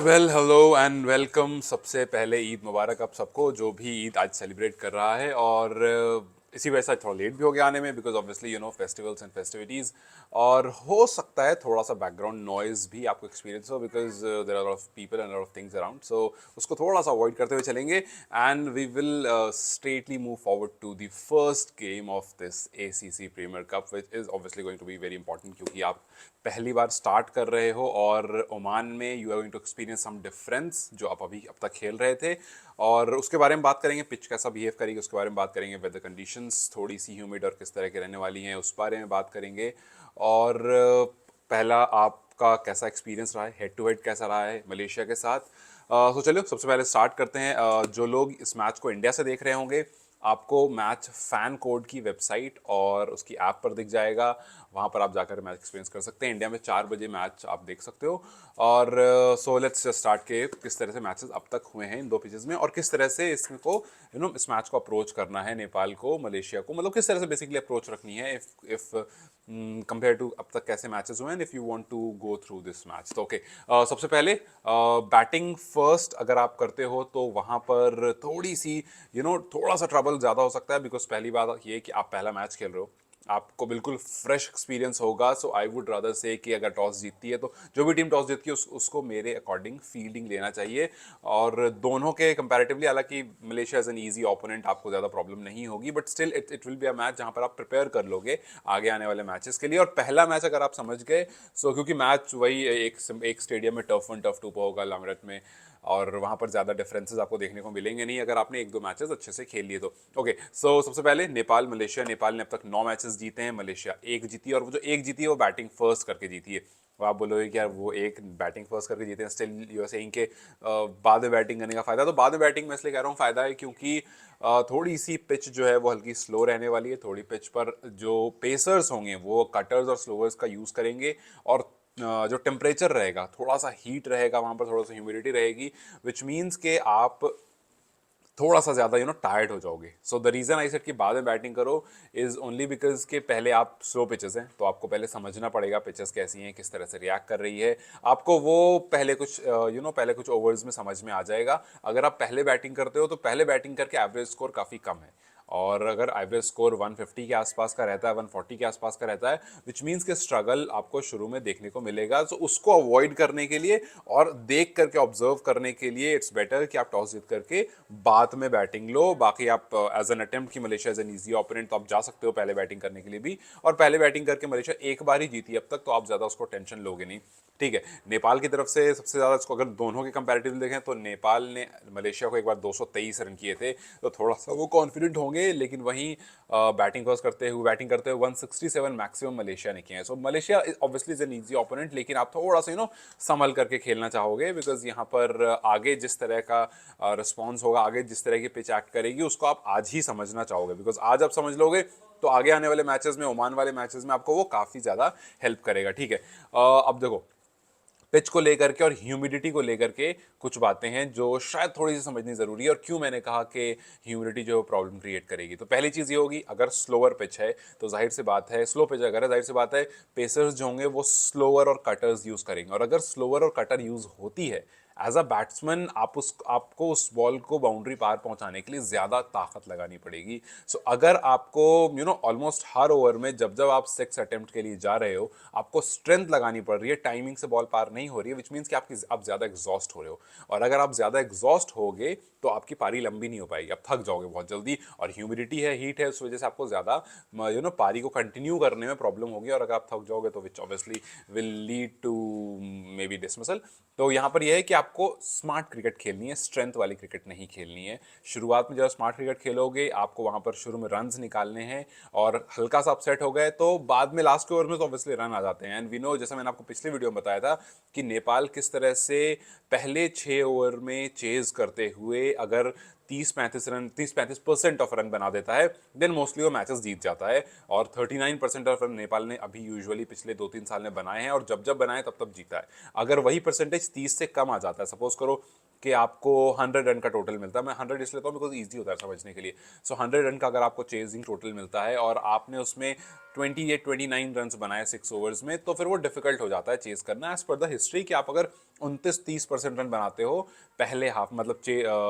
Hello and welcome. सबसे पहले ईद मुबारक आप सबको जो भी ईद आज सेलिब्रेट कर रहा है। और इसी वजह से थोड़ा लेट भी हो गया आने में because obviously festivals and festivities. और हो सकता है थोड़ा सा बैकग्राउंड नॉइज़ भी आपको एक्सपीरियंस हो because there are lot of people and lot of things around, so उसको थोड़ा सा अवॉइड करते हुए चलेंगे and we will straightly move forward to the first game of this ACC premier cup which is obviously going to be very important क्योंकि आप पहली बार start कर रहे हो और ओमान में you are going to experience some difference जो आप अभी अब तक खेल रहे थे। और उसके बारे में बात करेंगे, पिच कैसा बिहेव करेगी उसके बारे में बात करेंगे, वेदर कंडीशंस थोड़ी सी ह्यूमिड और किस तरह के रहने वाली हैं उस बारे में बात करेंगे। और पहला आपका कैसा एक्सपीरियंस रहा है, हेड टू हेड कैसा रहा है मलेशिया के साथ। तो चलिए सबसे पहले स्टार्ट करते हैं। जो लोग इस मैच को इंडिया से देख रहे होंगे आपको मैच फैन कोड की वेबसाइट और उसकी ऐप पर दिख जाएगा, वहाँ पर आप जाकर मैच एक्सपीरियंस कर सकते हैं। इंडिया में 4 बजे मैच आप देख सकते हो। और सो लेट्स स्टार्ट के किस तरह से मैचेस अब तक हुए हैं इन दो पिचेस में और किस तरह से इसको इस मैच को अप्रोच करना है नेपाल को, मलेशिया को, मतलब किस तरह से बेसिकली अप्रोच रखनी है इफ कंपेयर टू अब तक कैसे मैचेस हुए हैं if you want to go through this match. तो ओके, सबसे पहले बैटिंग फर्स्ट अगर आप करते हो तो वहाँ पर थोड़ी सी थोड़ा सा ट्रबल ज़्यादा हो सकता है बिकॉज पहली बात ये कि आप पहला मैच खेल रहे हो, आपको बिल्कुल फ्रेश एक्सपीरियंस होगा। सो आई वुड रादर से कि अगर टॉस जीतती है तो जो भी टीम टॉस जीतती है उसको मेरे अकॉर्डिंग फील्डिंग लेना चाहिए। और दोनों के कंपैरेटिवली, हालांकि Malaysia as an easy opponent आपको ज़्यादा प्रॉब्लम नहीं होगी, but still it will be a match जहां पर आप प्रिपेयर कर लोगे आगे आने वाले मैचेस के लिए। और पहला मैच अगर आप समझ गए, सो क्योंकि मैच वही एक स्टेडियम में टफ वन टफ टू होगा लामरत में, और वहाँ पर ज़्यादा डिफरेंसेस आपको देखने को मिलेंगे नहीं अगर आपने एक दो मैचेस अच्छे से खेल लिए तो। ओके, सो सबसे पहले नेपाल मलेशिया। नेपाल ने अब तक 9 मैचेस जीते हैं, मलेशिया एक जीती है, और वो जो एक जीती है वो बैटिंग फर्स्ट करके जीती है। वो आप बोलोगे कि यार वो एक बैटिंग फर्स्ट करके जीते हैं, स्टिल यू आर सेइंग के बाद में बैटिंग करने का फ़ायदा। तो बाद में बैटिंग में इसलिए कह रहा हूँ फ़ायदा है क्योंकि थोड़ी सी पिच जो है वो हल्की स्लो रहने वाली है। थोड़ी पिच पर जो पेसर्स होंगे वो कटर्स और स्लोअर्स का यूज़ करेंगे, और जो टेम्परेचर रहेगा थोड़ा सा हीट रहेगा वहाँ पर, थोड़ा सा ह्यूमिडिटी रहेगी, विच मीन्स के आप थोड़ा सा ज़्यादा टायर्ड हो जाओगे। So the reason I said कि बाद में बैटिंग करो इज़ ओनली बिकॉज के पहले आप स्लो पिचेस हैं तो आपको पहले समझना पड़ेगा पिचेस कैसी हैं, किस तरह से रिएक्ट कर रही है। आपको वो पहले कुछ पहले कुछ ओवर्स में समझ में आ जाएगा। अगर आप पहले बैटिंग करते हो तो पहले बैटिंग करके एवरेज स्कोर काफ़ी कम है, और अगर एवरेज स्कोर 150 के आसपास का रहता है, 140 के आसपास का रहता है, विच मीन्स के स्ट्रगल आपको शुरू में देखने को मिलेगा। तो उसको अवॉइड करने के लिए और देख करके ऑब्जर्व करने के लिए इट्स बेटर कि आप टॉस जीत करके बाद में बैटिंग लो। बाकी आप एज एन अटेम्प्ट की Malaysia as an easy opponent तो आप जा सकते हो पहले बैटिंग करने के लिए भी, और पहले बैटिंग करके मलेशिया एक बार ही जीती अब तक तो आप ज़्यादा उसको टेंशन लोगे नहीं। ठीक है, नेपाल की तरफ से सबसे ज़्यादा इसको अगर दोनों के कंपैरेटिव देखें तो नेपाल ने मलेशिया को एक बार 223 रन किए थे, तो थोड़ा सा वो कॉन्फिडेंट होंगे, लेकिन वहीं बैटिंग फर्स्ट बैटिंग करते हुए 167 मैक्सिमम मलेशिया ने किए हैं। So Malaysia obviously is an easy opponent, लेकिन आप थोड़ा सा संभल करके खेलना चाहोगे बिकॉज यहाँ पर आगे जिस तरह का रिस्पॉन्स होगा, आगे जिस तरह की पिच एक्ट करेगी उसको आप आज ही समझना चाहोगे, बिकॉज आज आप समझ लोगे तो आगे आने वाले मैचेस में, ओमान वाले मैचेस में आपको वो काफ़ी ज़्यादा हेल्प करेगा। ठीक है, अब देखो पिच को लेकर के और ह्यूमिडिटी को लेकर के कुछ बातें हैं जो शायद थोड़ी सी समझनी जरूरी है, और क्यों मैंने कहा कि ह्यूमिडिटी जो प्रॉब्लम क्रिएट करेगी। तो पहली चीज़ ये होगी, अगर स्लोअर पिच है तो जाहिर सी बात है, स्लो पिच अगर है जाहिर सी बात है पेसर्स जो होंगे वो स्लोअर और कटर्स यूज़ करेंगे, और अगर स्लोअर और कटर यूज़ होती है एज अ बैट्समैन आपको उस बॉल को बाउंड्री पार पहुंचाने के लिए ज़्यादा ताकत लगानी पड़ेगी। सो अगर आपको ऑलमोस्ट हर ओवर में जब जब आप 6 अटेम्प्ट के लिए जा रहे हो आपको स्ट्रेंथ लगानी पड़ रही है, टाइमिंग से बॉल पार नहीं हो रही है, विच मीन्स कि आप ज़्यादा एग्जॉस्ट हो रहे हो, और अगर आप ज़्यादा एग्जॉस्ट होगे तो आपकी पारी लंबी नहीं हो पाएगी, आप थक जाओगे बहुत जल्दी, और ह्यूमिडिटी है, हीट है, उस वजह से आपको ज़्यादा पारी को कंटिन्यू करने में प्रॉब्लम होगी, और अगर आप थक जाओगे तो which obviously will lead to maybe dismissal. तो यहाँ पर यह है कि आपको स्मार्ट क्रिकेट खेलनी है, स्ट्रेंथ वाली क्रिकेट नहीं खेलनी है। शुरुआत में जब स्मार्ट क्रिकेट खेलोगे आपको वहाँ पर शुरू में रन्स निकालने हैं, और हल्का सा अपसेट हो गए तो बाद में लास्ट के ओवर में तो ऑब्वियसली रन आ जाते हैं। एंड वी नो, जैसा मैंने आपको पिछले वीडियो में बताया था कि नेपाल किस तरह से पहले 6 ओवर में चेज करते हुए अगर 30-35% ऑफ रन बना देता है देन मोस्टली वो मैचेस जीत जाता है, और 39% ऑफ रन नेपाल ने अभी यूजुअली पिछले 2-3 साल में बनाए हैं, और जब जब बनाए तब तब जीता है। अगर वही परसेंटेज 30 से कम आ जाता है, सपोज करो कि आपको 100 रन का टोटल मिलता है, मैं 100 इसलिए लेता हूँ बिकॉज ईजी होता है समझने के लिए। सो 100 रन का अगर आपको चेजिंग टोटल मिलता है और आपने उसमें 28-29 रन बनाए 6 ओवर्स में, तो फिर वो डिफिकल्ट हो जाता है चेज करना एज पर द हिस्ट्री, कि आप अगर 29-30% रन बनाते हो पहले हाफ, मतलब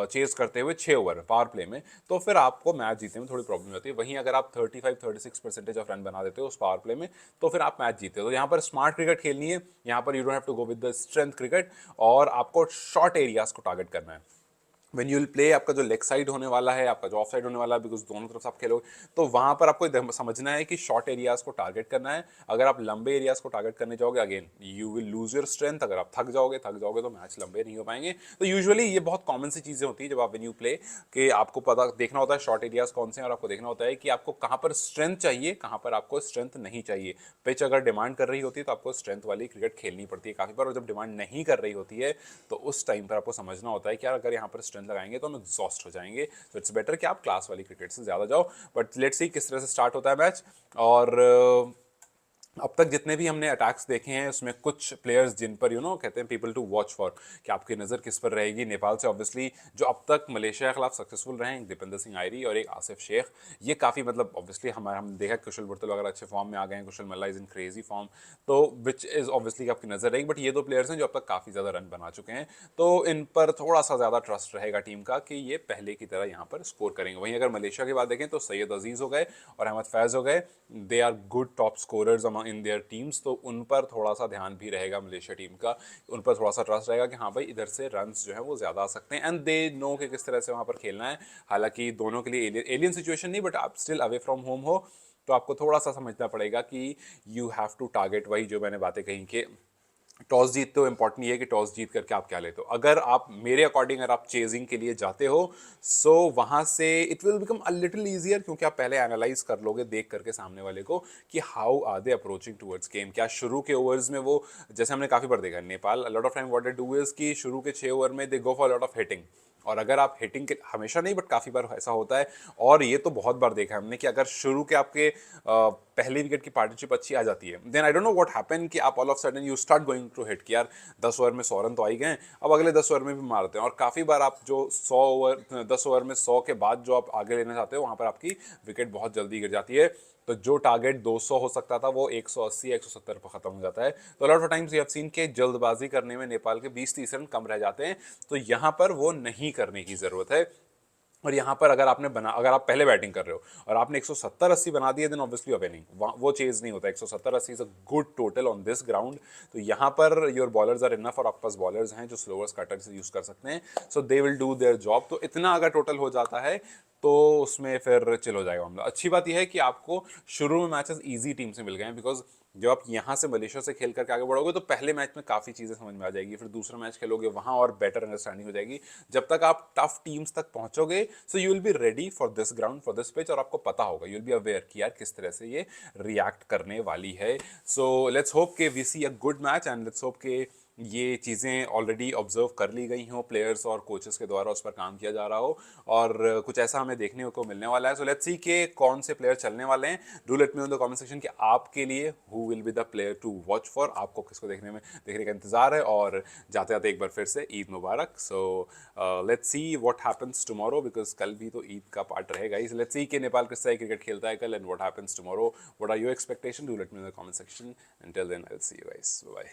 चेस करते हुए 6 ओवर पावर प्ले में, तो फिर आपको मैच जीतने में थोड़ी प्रॉब्लम होती है। वहीं अगर आप 35-36% ऑफ रन बना देते हो उस पावर प्ले में, तो फिर आप मैच जीते हो। तो यहाँ पर स्मार्ट क्रिकेट खेलनी है, यहाँ पर you don't have to go with the strength cricket, और आपको शॉर्ट एरियाज को टारगेट करना है। व्हेन यू विल प्ले, आपका जो लेग साइड होने वाला है, आपका जो ऑफ साइड होने वाला है, बिकॉज दोनों तरफ से आप खेलोगे, तो वहां पर आपको समझना है कि शॉर्ट एरियाज को टारगेट करना है। अगर आप लंबे एरियाज को टारगेट करने जाओगे, again you will lose your strength. अगर आप थक जाओगे तो मैच लंबे नहीं हो पाएंगे। तो यूजुअली ये बहुत कॉमन सी चीजें होती है जब आप व्हेन यू प्ले, कि आपको पता देखना होता है शॉर्ट एरियाज कौन से हैं, और आपको देखना होता है कि आपको कहां पर स्ट्रेंथ चाहिए, कहां पर आपको स्ट्रेंथ नहीं चाहिए। पिच अगर डिमांड कर रही होती है तो आपको स्ट्रेंथ वाली क्रिकेट खेलनी पड़ती है काफी बार, और जब डिमांड नहीं कर रही होती है तो उस टाइम पर आपको समझना होता है कि यार अगर यहाँ पर स्ट्रेंथ लगाएंगे तो हम एग्जॉस्ट हो जाएंगे। तो इट्स बेटर कि आप क्लास वाली क्रिकेट से ज्यादा जाओ। बट लेट्स सी किस तरह से स्टार्ट होता है मैच। और अब तक जितने भी हमने अटैक्स देखे हैं उसमें कुछ प्लेयर्स जिन पर कहते हैं पीपल टू वॉच फॉर, कि आपकी नज़र किस पर रहेगी। नेपाल से ऑब्वियसली जो अब तक मलेशिया के खिलाफ सक्सेसफुल रहे हैं, दीपेंद्र सिंह आयरी और एक आसिफ शेख, ये काफ़ी मतलब ऑब्वियसली हम देखा कुशल बुर्तल वगैरह अच्छे फॉर्म में आ गए हैं, कुशल मल्ला इज इन क्रेजी फॉर्म, तो विच इज़ ऑब्वियसली आपकी नज़र रहेगी। बट ये दो प्लेयर्स हैं जो अब तक काफ़ी ज़्यादा रन बना चुके हैं, तो इन पर थोड़ा सा ज़्यादा ट्रस्ट रहेगा टीम का कि ये पहले की तरह यहाँ पर स्कोर करेंगे। वहीं अगर मलेशिया की बात देखें तो सैयद अजीज़ हो गए और अहमद फैज़ हो गए, they are good top scorers in their teams, तो उन पर थोड़ा सा ध्यान भी रहेगा मलेशिया टीम का, उन पर थोड़ा सा ट्रस्ट रहेगा कि हाँ भाई इधर से रन्स जो है वो ज़्यादा आ सकते हैं, एंड दे नो कि किस तरह से वहाँ पर खेलना है। हालांकि दोनों के लिए एलियन सिचुएशन नहीं, बट आप स्टिल अवे फ्रॉम होम हो, तो आपको थोड़ा सा समझना पड़ेगा कि यू हैव टू टारगेट, वही जो मैंने बातें कही कि टॉस जीतते हो, इंपॉर्टेंट ये है कि टॉस जीत करके आप क्या लेते हो। अगर आप मेरे अकॉर्डिंग अगर आप चेजिंग के लिए जाते हो, सो वहां से it will become a little easier, क्योंकि आप पहले एनालाइज कर लोगे देख करके सामने वाले को कि how are they approaching towards game. क्या शुरू के ओवर्स में वो, जैसे हमने काफी बार देखा Nepal lot of time what they do is कि शुरू के 6 ओवर में they go for lot of hitting, और अगर आप हिटिंग के, हमेशा नहीं बट काफी बार ऐसा होता है, और ये तो बहुत बार देखा है हमने कि अगर शुरू के आपके पहली विकेट की पार्टनरशिप अच्छी आ जाती है, then I don't know what happen कि आप all of sudden you start going to hit कि यार 10 ओवर में 100 रन तो आ ही गए, अब अगले 10 ओवर में भी मारते हैं। और काफी बार आप जो 100 ओवर 10 ओवर में 100 के बाद जो आप आगे लेना चाहते हो, वहां पर आपकी विकेट बहुत जल्दी गिर जाती है, तो जो टारगेट 200 हो सकता था वो 180 170 पर खत्म हो जाता है। तो lot of times we have seen के जल्दबाजी करने में नेपाल के 20-30 रन कम रह जाते हैं, तो यहां पर वो नहीं करने की जरूरत है। और यहाँ पर अगर आप पहले बैटिंग कर रहे हो और आपने 170-80 बना दिए, देन ऑब्वियसली अवे नहीं, वो चेज नहीं होता। 170-80 is a good total on this ground. तो यहाँ per your bowlers are enough, और आपके पास बॉलर्स हैं जो स्लोअर्स कटर्स यूज कर सकते हैं, so they will do their job. तो इतना अगर टोटल हो जाता है तो उसमें फिर चिल हो जाएगा मामला। अच्छी बात यह है कि आपको शुरू में मैचेस इजी टीम से मिल गए हैं, बिकॉज जब आप यहाँ से मलेशिया से खेल करके आगे बढ़ोगे तो पहले मैच में काफ़ी चीज़ें समझ में आ जाएगी, फिर दूसरा मैच खेलोगे वहाँ और बेटर अंडरस्टैंडिंग हो जाएगी। जब तक आप टफ टीम्स तक पहुंचोगे, so you will be ready for this ground, for this pitch, और आपको पता होगा, यू विल बी अवेयर कि यार किस तरह से ये रिएक्ट करने वाली है। सो लेट्स होप के we see a good match, and let's hope के ये चीज़ें ऑलरेडी ऑब्जर्व कर ली गई हों प्लेयर्स और कोचेस के द्वारा, उस पर काम किया जा रहा हो, और कुछ ऐसा हमें देखने को मिलने वाला है। सो लेट्स सी के कौन से प्लेयर चलने वाले हैं। Do let me on the comment section कि आपके लिए who will be the player to watch for, आपको किसको देखने का इंतजार है। और जाते जाते एक बार फिर से Eid Mubarak. So let's see what happens tomorrow, because कल भी तो ईद का पार्ट रहेगा। लेट्स सी कि नेपाल किस तरह क्रिकेट खेलता है कल, and what happens tomorrow, what are your expectation, do let me in the comment section. Until then, I'll see you guys. Bye bye.